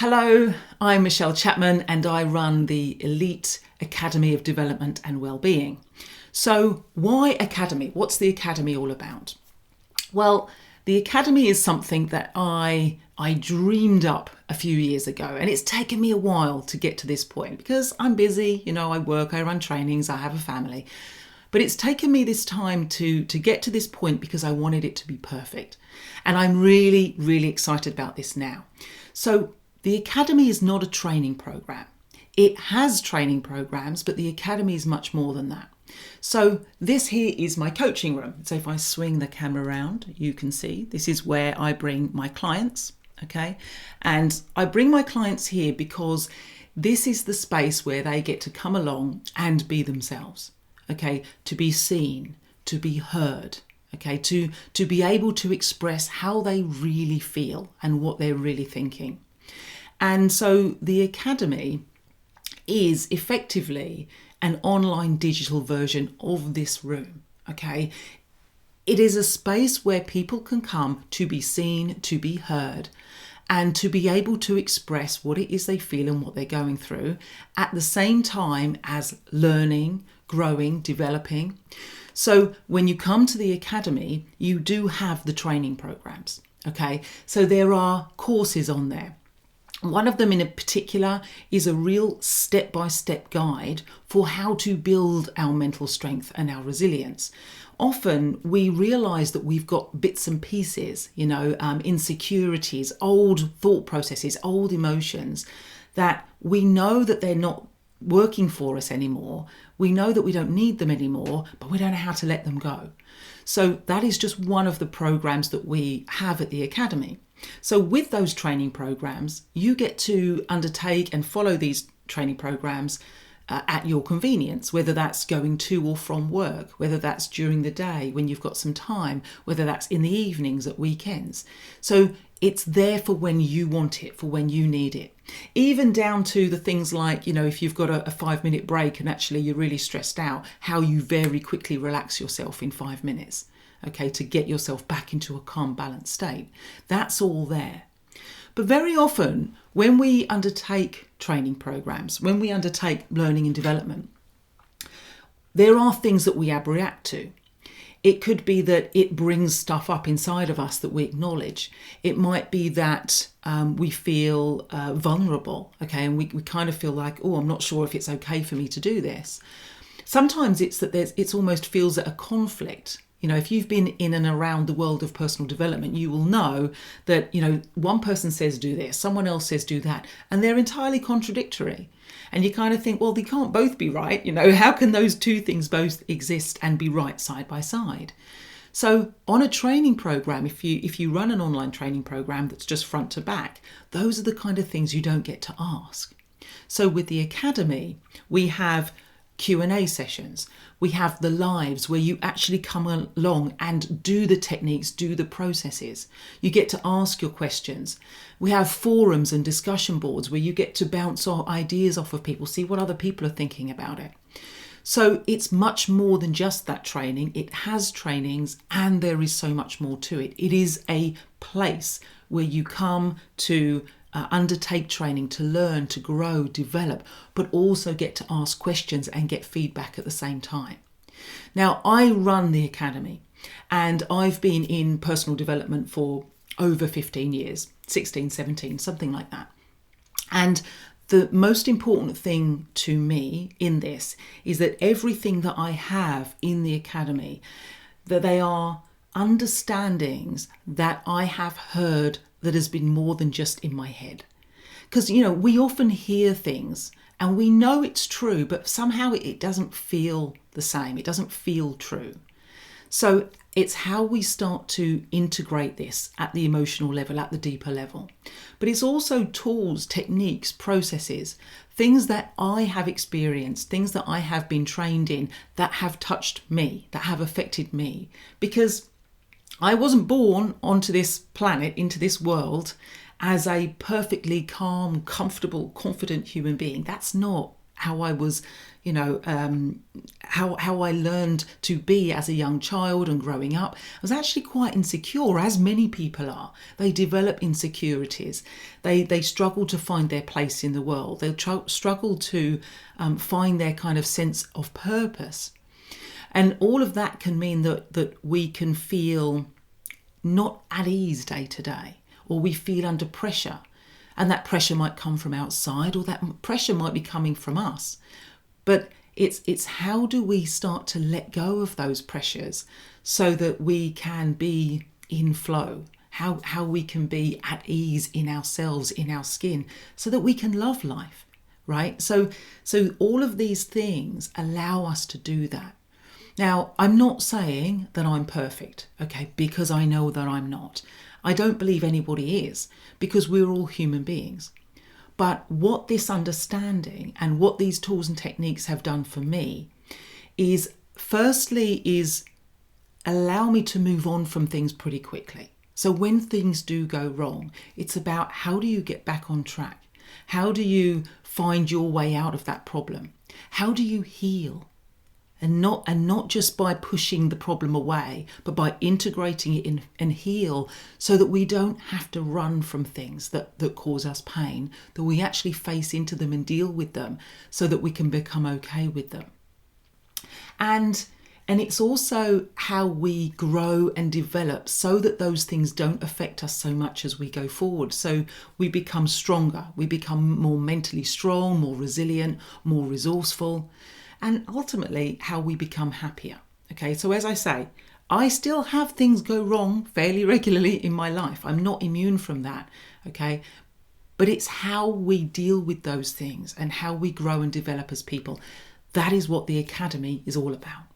Hello, I'm Michelle Chapman and I run the Elite Academy of Development and Wellbeing. So why Academy? What's the Academy all about? Well, the Academy is something that I dreamed up a few years ago, and it's taken me a while to get to this point because I'm busy, I work, I run trainings, I have a family. But it's taken me this time to get to this point because I wanted it to be perfect. And I'm really, really excited about this now. So the Academy is not a training program. It has training programs, but the Academy is much more than that. So this here is my coaching room. So if I swing the camera around, you can see this is where I bring my clients, okay? And I bring my clients here because this is the space where they get to come along and be themselves, okay? To be seen, to be heard, okay? To be able to express how they really feel and what they're really thinking. And so the Academy is effectively an online digital version of this room, okay? It is a space where people can come to be seen, to be heard, and to be able to express what it is they feel and what they're going through at the same time as learning, growing, developing. So when you come to the Academy, you do have the training programs, okay? So there are courses on there. One of them in particular is a real step-by-step guide for how to build our mental strength and our resilience. Often we realise that we've got bits and pieces, insecurities, old thought processes, old emotions that we know that they're not working for us anymore. We know that we don't need them anymore, but we don't know how to let them go. So that is just one of the programs that we have at the Academy. So with those training programs, you get to undertake and follow these training programs at your convenience, whether that's going to or from work, whether that's during the day when you've got some time, whether that's in the evenings, at weekends. So it's there for when you want it, for when you need it. Even down to the things like, if you've got a 5-minute break and actually you're really stressed out, how you very quickly relax yourself in 5 minutes. Okay, to get yourself back into a calm, balanced state. That's all there. But very often, when we undertake training programs, when we undertake learning and development, there are things that we abreact to. It could be that it brings stuff up inside of us that we acknowledge. It might be that we feel vulnerable, okay, and we kind of feel like, I'm not sure if it's okay for me to do this. Sometimes it's that it almost feels at a conflict. If you've been in and around the world of personal development, you will know that, one person says do this, someone else says do that, and they're entirely contradictory. And you kind of think, well, they can't both be right. How can those two things both exist and be right side by side? So on a training program, if you run an online training program that's just front to back, those are the kind of things you don't get to ask. So with the Academy, we have Q&A sessions. We have the lives where you actually come along and do the techniques, do the processes. You get to ask your questions. We have forums and discussion boards where you get to bounce ideas off of people, see what other people are thinking about it. So it's much more than just that training. It has trainings and there is so much more to it. It is a place where you come to undertake training, to learn, to grow, develop, but also get to ask questions and get feedback at the same time. Now, I run the Academy and I've been in personal development for over 15 years, 16, 17, something like that. And the most important thing to me in this is that everything that I have in the Academy, that they are understandings that I have heard that has been more than just in my head. Because, we often hear things and we know it's true, but somehow it doesn't feel the same. It doesn't feel true. So it's how we start to integrate this at the emotional level, at the deeper level. But it's also tools, techniques, processes, things that I have experienced, things that I have been trained in that have touched me, that have affected me. Because I wasn't born onto this planet, into this world, as a perfectly calm, comfortable, confident human being. That's not I was, how I learned to be as a young child and growing up. I was actually quite insecure, as many people are. They develop insecurities. They struggle to find their place in the world. They struggle to find their kind of sense of purpose. And all of that can mean that we can feel not at ease day to day, or we feel under pressure. And that pressure might come from outside, or that pressure might be coming from us. But it's how do we start to let go of those pressures so that we can be in flow, how we can be at ease in ourselves, in our skin, so that we can love life, right? So all of these things allow us to do that. Now, I'm not saying that I'm perfect, okay, because I know that I'm not. I don't believe anybody is, because we're all human beings. But what this understanding and what these tools and techniques have done for me is, firstly, is allow me to move on from things pretty quickly. So when things do go wrong, it's about how do you get back on track? How do you find your way out of that problem? How do you heal? And not just by pushing the problem away, but by integrating it in and heal, so that we don't have to run from things that cause us pain, that we actually face into them and deal with them so that we can become okay with them. And it's also how we grow and develop so that those things don't affect us so much as we go forward. So we become stronger, we become more mentally strong, more resilient, more resourceful, and ultimately how we become happier. Okay, so as I say, I still have things go wrong fairly regularly in my life. I'm not immune from that, okay? But it's how we deal with those things and how we grow and develop as people. That is what the Academy is all about.